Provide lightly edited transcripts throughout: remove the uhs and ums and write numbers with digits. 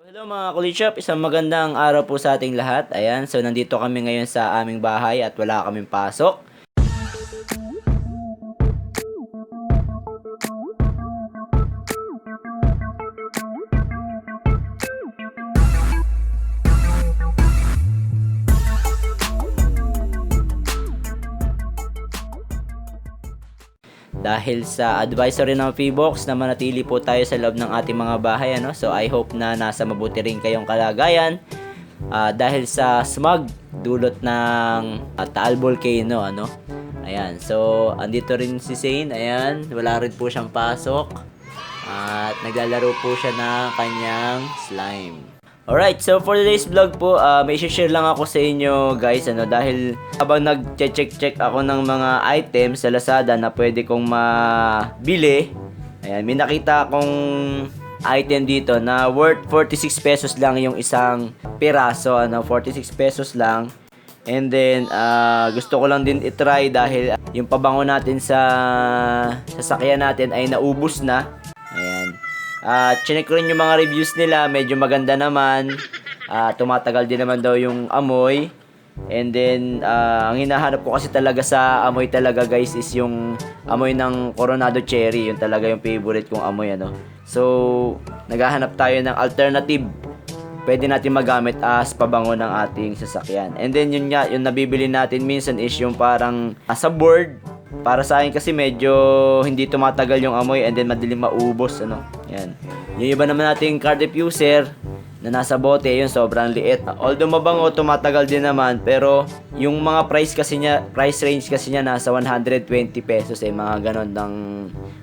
Hello mga kulitshop, isang magandang araw po sa ating lahat. Ayan, so nandito kami ngayon sa aming bahay at wala kaming pasok. Dahil sa advisory ng Feebox na manatili po tayo sa loob ng ating mga bahay, ano? So I hope na nasa mabuti rin kayong kalagayan. Dahil sa smog dulot ng Taal Volcano, ano? Ayan, so andito rin si Zane. Ayan, wala rin po siyang pasok. At naglalaro po siya ng kanyang slime. Alright, so for today's vlog po, may share lang ako sa inyo guys, ano, dahil habang nag-check ako ng mga items sa Lazada na pwede kong mabili, ayan, may nakita akong item dito na worth 46 pesos lang yung isang piraso, ano, 46 pesos lang. And then, gusto ko lang din itry dahil yung pabango natin sa sasakyan natin ay naubos na. Ayan. Chinek ko rin yung mga reviews nila, medyo maganda naman. Tumatagal din naman daw yung amoy. And then, ang hinahanap ko kasi talaga sa amoy talaga guys is yung amoy ng Coronado Cherry. Yun talaga yung favorite kong amoy, ano. So, naghahanap tayo ng alternative. Pwede natin magamit as pabango ng ating sasakyan. And then, yun nga, yung nabibili natin minsan is yung parang sa board. Para sa akin kasi medyo hindi tumatagal yung amoy and then madaling maubos, ano. Yan. Yung iba naman nating car diffuser na nasa bote, yun sobrang liit. Although mabango, tumatagal din naman, pero yung mga price range kasi niya nasa 120 pesos mga ganon ng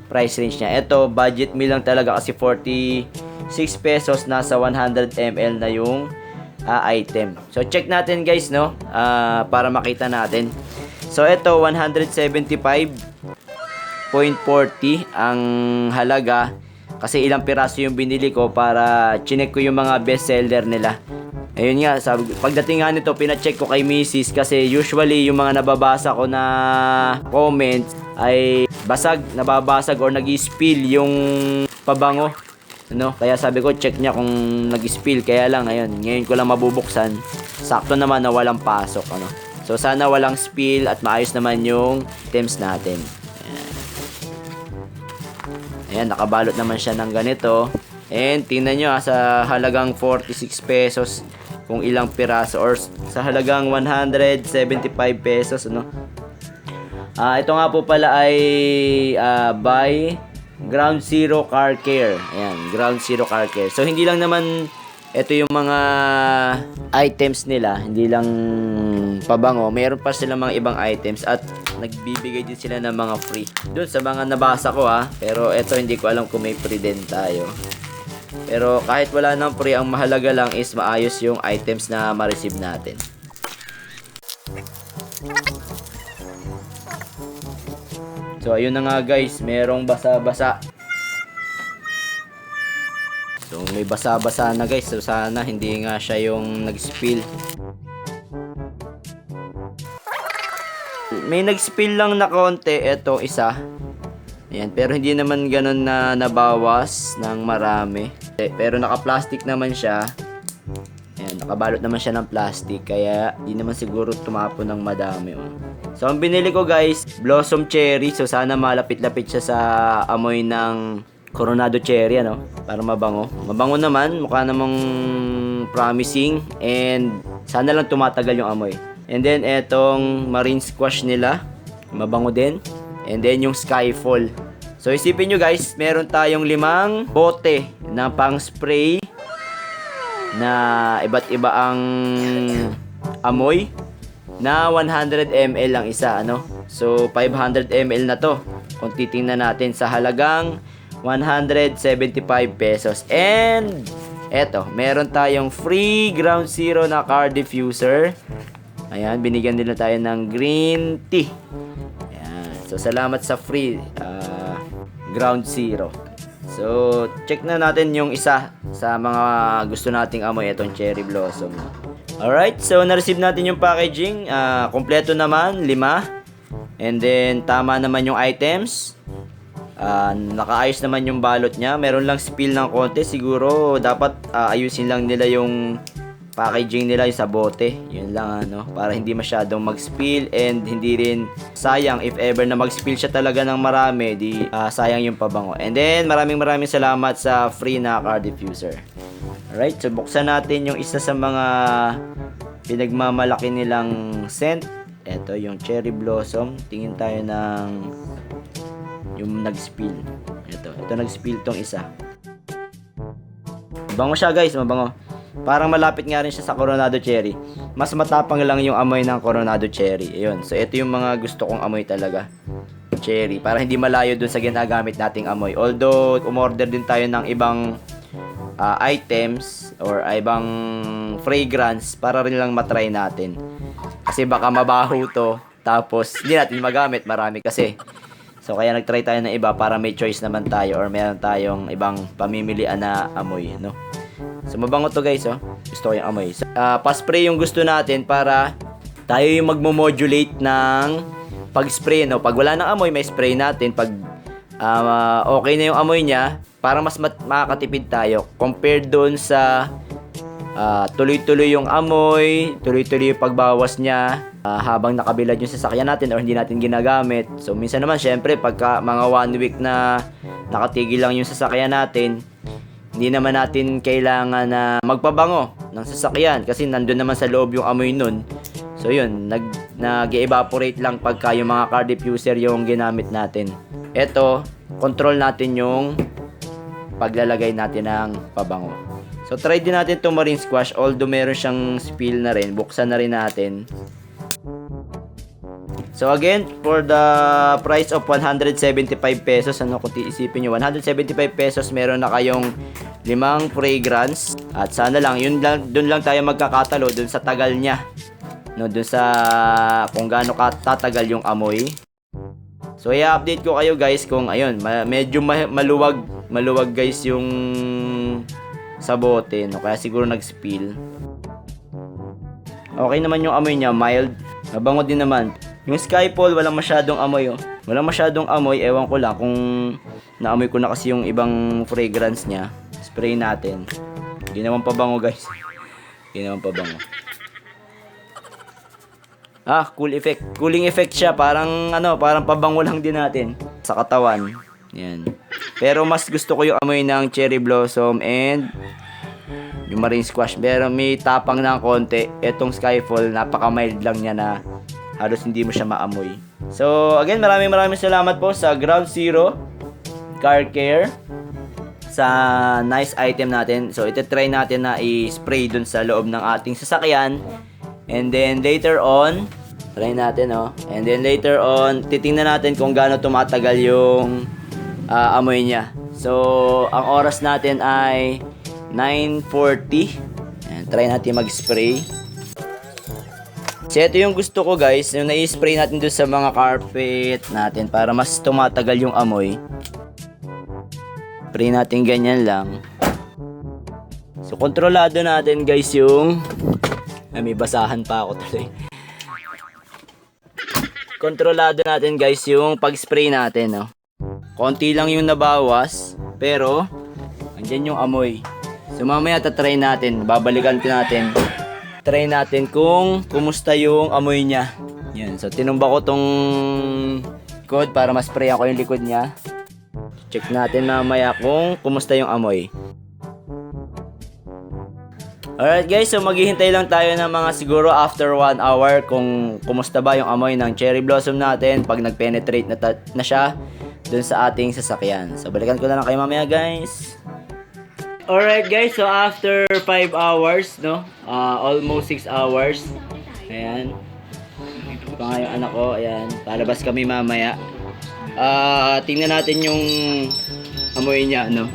price range niya. Ito, budget meal lang talaga kasi 46 pesos, nasa 100 ml na yung item. So check natin guys, no, para makita natin. So ito 175.40 ang halaga kasi ilang piraso yung binili ko para chinek ko yung mga best seller nila. Ayun nga, pagdating nga nito pina-check ko kay Mrs. kasi usually yung mga nababasa ko na comments ay nababasag or nag-spill yung pabango. Ano? Kaya sabi ko check niya kung nag-spill, kaya lang ngayon ko lang mabubuksan. Sakto naman na walang pasok, ano. So sana walang spill at maayos naman yung items natin. Ayan, nakabalot naman siya ng ganito. And tingnan nyo sa halagang 46 pesos kung ilang piraso or sa halagang 175 pesos, ano. Ito nga po pala ay by Ground Zero Car Care. Ayan, Ground Zero Car Care. So hindi lang naman ito yung mga items nila, hindi lang pabango, meron pa silang mga ibang items at nagbibigay din sila ng mga free doon sa mga nabasa ko, pero ito hindi ko alam kung may free din tayo. Pero kahit wala nang free, ang mahalaga lang is maayos yung items na ma-receive natin. So ayun na nga guys, merong basa-basa. So may basa-basa na guys, so sana hindi nga siya yung nag-spill. May nag-spill lang na konti, eto isa. Ayan, pero hindi naman ganun na nabawas ng marami. Pero naka-plastic naman siya. Ayan, nakabalot naman siya ng plastic, kaya hindi naman siguro tumapon ng madami. So ang binili ko guys, Blossom Cherry. So sana malapit-lapit siya sa amoy ng Coronado Cherry, ano, para mabango. Mabango naman, mukha namang promising and sana lang tumatagal yung amoy. And then etong Marine Squash nila, mabango din. And then yung Skyfall. So isipin nyo guys, meron tayong 5 bote na pang spray na iba't iba ang amoy na 100 ml lang isa, ano. So 500 ml na to kung titingnan natin sa halagang 175 pesos. And eto, meron tayong free Ground Zero na car diffuser. Ayan, binigyan nila tayo ng green tea. Ayan, so salamat sa free Ground Zero. So check na natin yung isa sa mga gusto nating amoy, itong Cherry Blossom. Alright, so na-receive natin yung packaging. Kompleto naman, 5. And then tama naman yung items. Nakaayos naman yung balot niya. Meron lang spill ng konti. Siguro dapat ayusin lang nila yung packaging nila sa bote. Yun lang ano, para hindi masyadong mag-spill and hindi rin sayang if ever na mag-spill siya talaga ng marami, di sayang yung pabango. And then maraming salamat sa free na car diffuser. Alright, so buksan natin yung isa sa mga pinagmamalaki nilang scent. Ito yung cherry blossom. Tingin tayo ng yung nag-spill. Ito nag-spill tong isa. Mabango siya guys, mabango. Parang malapit nga rin siya sa Coronado Cherry. Mas matapang lang yung amoy ng Coronado Cherry. Ayun. So, ito yung mga gusto kong amoy talaga. Cherry. Para hindi malayo dun sa ginagamit nating amoy. Although, umorder din tayo ng ibang items or ibang fragrance para rin lang matry natin. Kasi baka mabaho to. Tapos, hindi natin magamit. Marami kasi. So, kaya nagtry tayo ng iba para may choice naman tayo or meron tayong ibang pamimilian na amoy, no? So, mabango to guys, oh. Gusto ko yung amoy. So, pa-spray yung gusto natin para tayo yung magmo-modulate ng pag-spray, no? Pag wala ng amoy, may spray natin. Pag okay na yung amoy niya, para mas makakatipid tayo. Compared doon sa tuloy-tuloy yung amoy, tuloy-tuloy yung pagbawas niya habang nakabilad yung sasakyan natin or hindi natin ginagamit. So, minsan naman, syempre, pagka mga 1 week na nakatigil lang yung sasakyan natin, hindi naman natin kailangan na magpabango ng sasakyan kasi nandun naman sa loob yung amoy nun. So yun, nag-evaporate lang pagka yung mga car diffuser yung ginamit natin. Ito, control natin yung paglalagay natin ng pabango. So try din natin itong marine squash, although meron siyang spill na rin. Buksan na rin natin. So again, for the price of 175 pesos, ano kung isipin nyo, 175 pesos meron na kayong 5 fragrance. At sana lang, dun lang tayo magkakatalo dun sa tagal niya. No, dun sa kung gaano tatagal yung amoy. So i-update ko kayo guys kung ayun, medyo maluwag guys yung sa bote, no? Kaya siguro nag-spill. Okay naman yung amoy niya, mild. Mabango din naman. Yung Skyfall, walang masyadong amoy, oh. Walang masyadong amoy, ewan ko lang kung naamoy ko na kasi yung ibang fragrance niya. Spray natin. Ginawang pabango, guys. Ginawang pabango. Cool effect. Cooling effect siya, parang parang pabango lang din natin sa katawan. Yan. Pero mas gusto ko yung amoy ng cherry blossom and yung marine squash. Pero may tapang ng konti. Etong Skyfall, napaka-mild lang niya na halos hindi mo siya maamoy. So, again, maraming salamat po sa Ground Zero Car Care sa nice item natin. So, ito-try natin na i-spray dun sa loob ng ating sasakyan. And then, later on, try natin, oh. And then, later on, titingnan natin kung gaano tumatagal yung amoy niya. So, ang oras natin ay 9:40. And try natin mag-spray. So, ito yung gusto ko guys, yung na-spray natin doon sa mga carpet natin para mas tumatagal yung amoy. Spray natin ganyan lang. So, kontrolado natin guys yung may basahan pa ako tuloy. Kontrolado natin guys yung pag-spray natin, no? Konti lang yung nabawas, pero andyan yung amoy. So, mamaya tatry natin, babalikan natin. Try natin kung kumusta yung amoy niya. Yan. So, tinumba ko tong code para ma-spray ako yung likod niya. Check natin mamaya kung kumusta yung amoy. Alright guys, so maghihintay lang tayo ng mga siguro after 1 hour kung kumusta ba yung amoy ng cherry blossom natin pag nag-penetrate na siya dun sa ating sasakyan. So, balikan ko na lang kayo mamaya guys. Alright guys, so after 5 hours, no? Almost 6 hours. Ayan. Ito pa nga yung anak ko, ayan. Palabas kami mamaya. Tingnan natin yung amoy niya, no?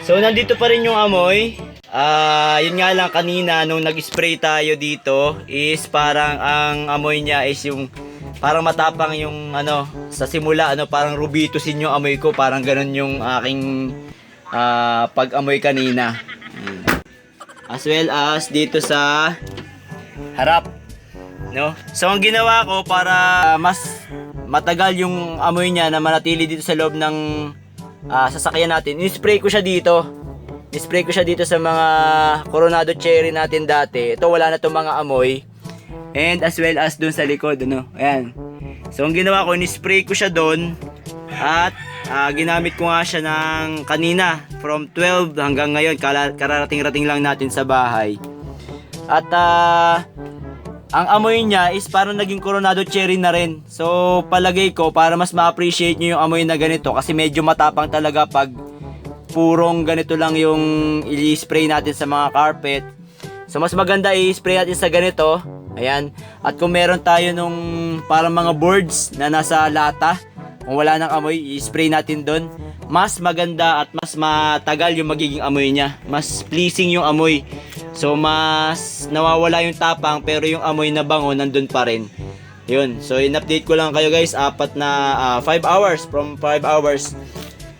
So, nandito pa rin yung amoy. Yun nga lang kanina, nung nag-spray tayo dito, is parang ang amoy niya is yung parang matapang yung sa simula, parang rubitusin yung amoy ko. Parang ganun yung aking pag-amoy kanina. As well as dito sa harap, no? So ang ginawa ko para mas matagal yung amoy niya na manatili dito sa loob ng sasakyan natin, in-spray ko siya dito. I-spray ko siya dito sa mga Coronado Cherry natin dati. Ito wala na itong mga amoy. And as well as dun sa likod, ano. Ayan. So ang ginawa ko, in-spray ko siya dun. At ginamit ko nga siya ng kanina. From 12 hanggang ngayon, kararating-rating lang natin sa bahay. At ang amoy niya is parang naging Coronado Cherry na rin. So palagay ko, para mas ma-appreciate nyo yung amoy na ganito, kasi medyo matapang talaga pag purong ganito lang yung i-spray natin sa mga carpet. So mas maganda i-spray natin sa ganito. Ayan. At kung meron tayo nung parang mga boards na nasa lata, kung wala nang amoy, i-spray natin doon. Mas maganda at mas matagal yung magiging amoy niya. Mas pleasing yung amoy. So mas nawawala yung tapang, pero yung amoy na bango nandun pa rin. Yun. So in-update ko lang kayo guys, 5 hours, from 5 hours.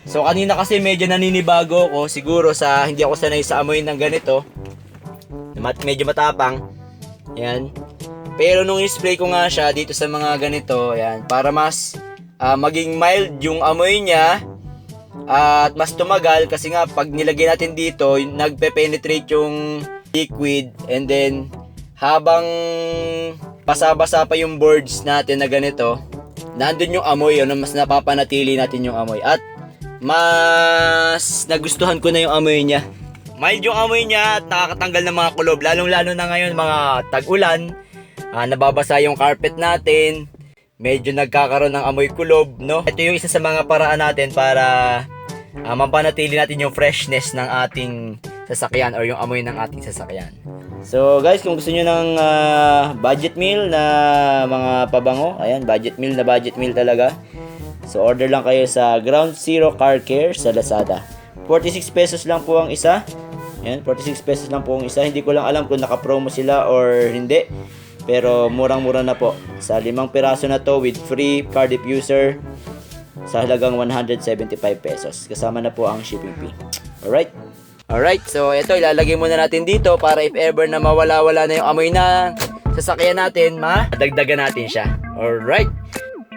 So kanina kasi medyo naninibago ko, siguro sa hindi ako sanay sa amoy ng ganito. Medyo matapang. Ayan. Pero nung i-spray ko nga siya dito sa mga ganito, ayan, para mas maging mild yung amoy niya at mas tumagal, kasi nga pag nilagay natin dito, nagpe-penetrate yung liquid, and then habang basa-basa pa yung boards natin na ganito, nandun yung amoy, mas napapanatili natin yung amoy. At mas nagustuhan ko na yung amoy niya. Mild yung amoy niya at nakakatanggal ng mga kulob. Lalong-lalo na ngayon mga tag-ulan, nababasa yung carpet natin, medyo nagkakaroon ng amoy kulob, no? Ito yung isa sa mga paraan natin para mapanatili natin yung freshness ng ating sasakyan or yung amoy ng ating sasakyan. So guys, kung gusto nyo ng budget meal na mga pabango, ayan, budget meal talaga. So order lang kayo sa Ground Zero Car Care sa Lazada. 46 pesos lang po ang isa. Ayan, 46 pesos lang po ang isa. Hindi ko lang alam kung naka-promo sila or hindi. Pero murang-mura na po. Sa 5 piraso na to with free car diffuser sa halagang 175 pesos. Kasama na po ang shipping fee. Alright, so ito ilalagay muna natin dito para if ever na mawala-wala na yung amoy na sasakyan natin, madagdagan natin siya. Alright.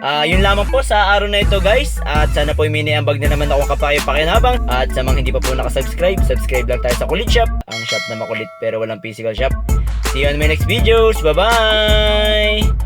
Yun lamang po sa araw na ito guys. At sana po mini-ambag na naman ako kapakipakinabang. At sa mga hindi pa po nakasubscribe, subscribe lang tayo sa Kulit Shop. Ang shop na makulit pero walang physical shop. See you on my next videos. Bye-bye!